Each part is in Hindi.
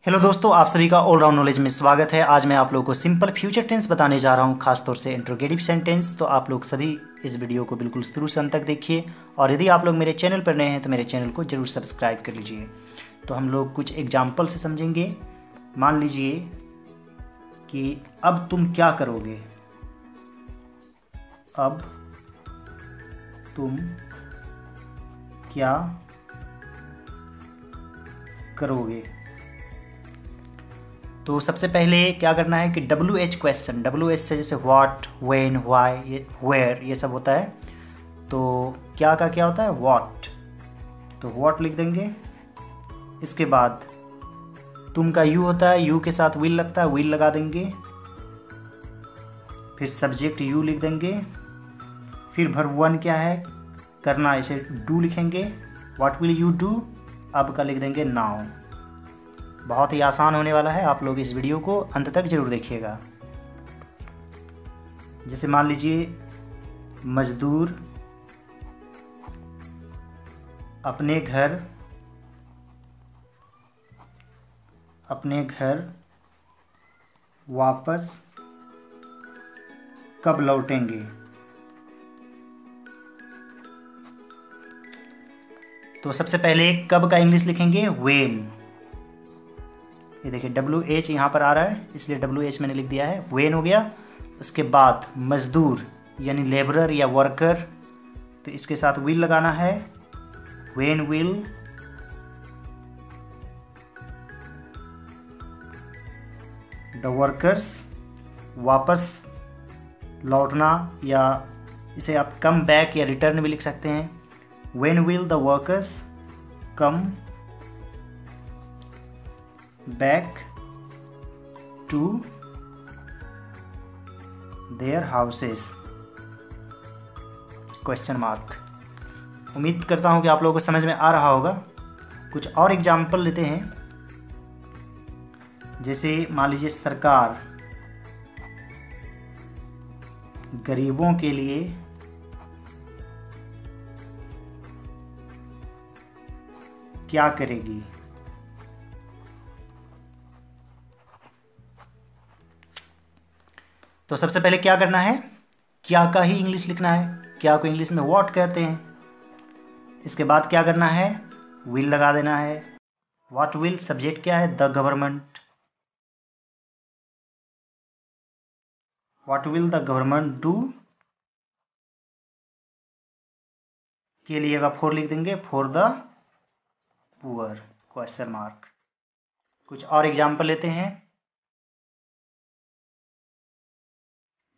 हेलो दोस्तों, आप सभी का ऑलराउंड नॉलेज में स्वागत है। आज मैं आप लोगों को सिंपल फ्यूचर टेंस बताने जा रहा हूं, खासतौर से इंट्रोगेटिव सेंटेंस। तो आप लोग सभी इस वीडियो को बिल्कुल शुरू से अंत तक देखिए, और यदि आप लोग मेरे चैनल पर नए हैं तो मेरे चैनल को जरूर सब्सक्राइब कर लीजिए। तो हम लोग कुछ एग्जाम्पल से समझेंगे। मान लीजिए कि अब तुम क्या करोगे। अब तुम क्या करोगे। तो सबसे पहले क्या करना है कि WH क्वेश्चन, WH से जैसे व्हाट, व्हेन, व्हाई, वेयर, ये सब होता है। तो क्या का क्या होता है, व्हाट। तो व्हाट लिख देंगे। इसके बाद तुम का यू होता है, यू के साथ विल लगता है, विल लगा देंगे। फिर सब्जेक्ट यू लिख देंगे। फिर वर्ब वन क्या है, करना, इसे डू लिखेंगे। व्हाट विल यू डू, अब का लिख देंगे नाउ। बहुत ही आसान होने वाला है, आप लोग इस वीडियो को अंत तक जरूर देखिएगा। जैसे मान लीजिए मजदूर अपने घर वापस कब लौटेंगे। तो सबसे पहले कब का इंग्लिश लिखेंगे, व्हेन। ये देखिए WH यहाँ पर आ रहा है, इसलिए WH मैंने लिख दिया है, व्हेन हो गया। उसके बाद मजदूर यानी लेबरर या वर्कर, तो इसके साथ विल लगाना है, व्हेन विल द वर्कर्स, वापस लौटना, या इसे आप कम बैक या रिटर्न भी लिख सकते हैं। When will the workers come back to their houses, question mark. उम्मीद करता हूं कि आप लोगों को समझ में आ रहा होगा। कुछ और एग्जाम्पल लेते हैं। जैसे मान लीजिए सरकार गरीबों के लिए क्या करेगी। तो सबसे पहले क्या करना है, क्या का ही इंग्लिश लिखना है। क्या को इंग्लिश में व्हाट कहते हैं। इसके बाद क्या करना है, विल लगा देना है। व्हाट विल, सब्जेक्ट क्या है, the government. What will the government do, के लिए का फोर लिख देंगे, for the poor, question mark. कुछ और एग्जाम्पल लेते हैं।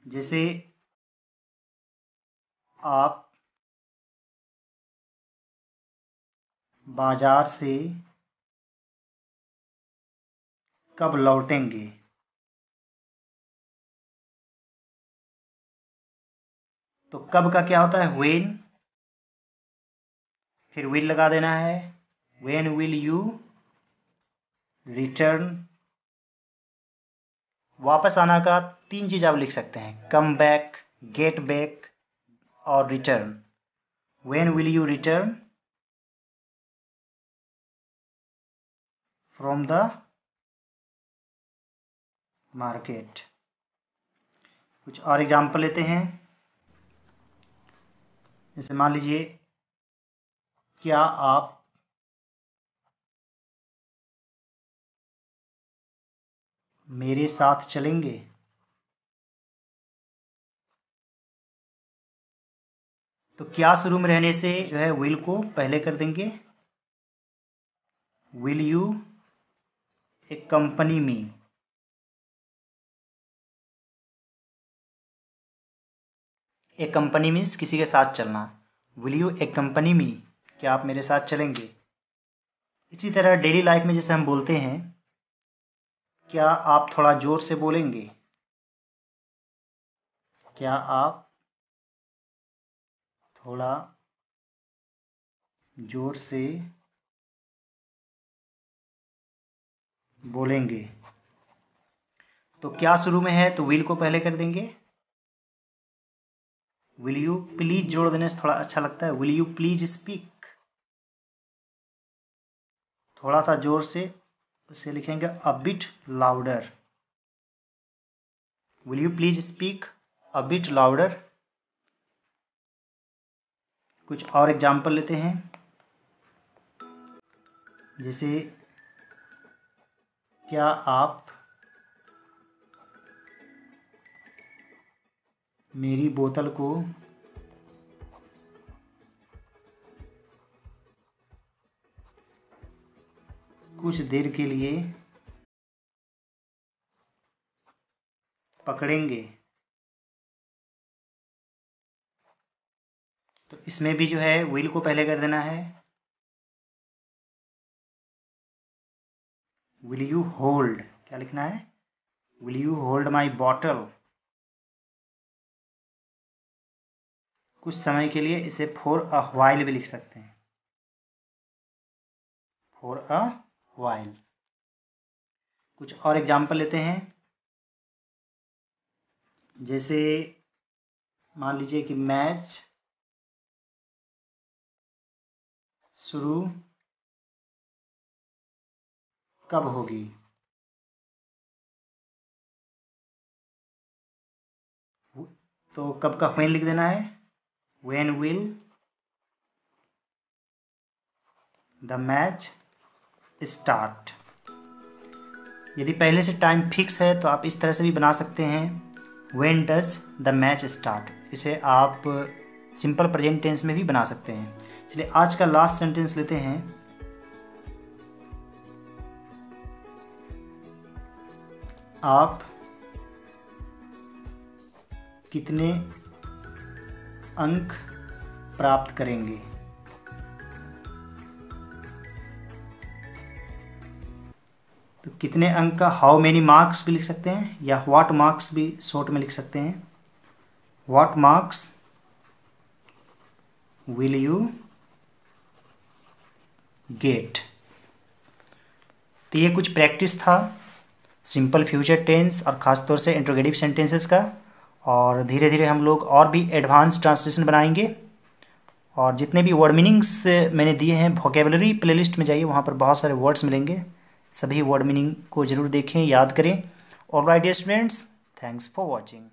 जैसे आप बाजार से कब लौटेंगे। तो कब का क्या होता है, व्हेन, फिर विल लगा देना है, व्हेन विल यू रिटर्न। वापस आना का तीन चीज आप लिख सकते हैं, कम बैक, गेट बैक और return. When will you return from the market. कुछ और एग्जाम्पल लेते हैं। जैसे मान लीजिए क्या आप मेरे साथ चलेंगे। तो क्या शुरू में रहने से जो है विल को पहले कर देंगे। विल यू ए कंपनी में, ए कंपनी मीन्स किसी के साथ चलना। विल यू ए कंपनी में, क्या आप मेरे साथ चलेंगे। इसी तरह डेली लाइफ में जैसे हम बोलते हैं, क्या आप थोड़ा जोर से बोलेंगे। क्या आप थोड़ा जोर से बोलेंगे। तो क्या शुरू में है तो विल को पहले कर देंगे। विल यू प्लीज जोड़ देने से थोड़ा अच्छा लगता है, विल यू प्लीज स्पीक, थोड़ा सा जोर से तो इसे लिखेंगे a bit louder. Will you please speak a bit louder. कुछ और एग्जाम्पल लेते हैं, जैसे क्या आप मेरी बोतल को कुछ देर के लिए पकड़ेंगे। तो इसमें भी जो है विल को पहले कर देना है। विल यू होल्ड, क्या लिखना है, will you hold my bottle. कुछ समय के लिए, इसे फॉर अ व्हाइल भी लिख सकते हैं, फॉर अ व्हाइल। कुछ और एग्जाम्पल लेते हैं, जैसे मान लीजिए कि मैच शुरू कब होगी। तो कब का व्हेन लिख देना है, when will the match start. यदि पहले से टाइम फिक्स है तो आप इस तरह से भी बना सकते हैं, when does the match start. इसे आप सिंपल प्रेजेंट टेंस में भी बना सकते हैं। चलिए आज का लास्ट सेंटेंस लेते हैं। आप कितने अंक प्राप्त करेंगे। तो कितने अंक का हाउ मेनी मार्क्स भी लिख सकते हैं, या व्हाट मार्क्स भी शॉर्ट में लिख सकते हैं। What marks will you get. तो ये कुछ प्रैक्टिस था सिंपल फ्यूचर टेंस और ख़ासतौर से इंट्रोगेटिव सेंटेंसेस का। और धीरे धीरे हम लोग और भी एडवांस ट्रांसलेशन बनाएंगे। और जितने भी वर्ड मीनिंग्स मैंने दिए हैं, वोकेबलरी प्लेलिस्ट में जाइए, वहाँ पर बहुत सारे वर्ड्स मिलेंगे। सभी वर्ड मीनिंग को ज़रूर देखें, याद करें। Alright dear students, thanks for watching.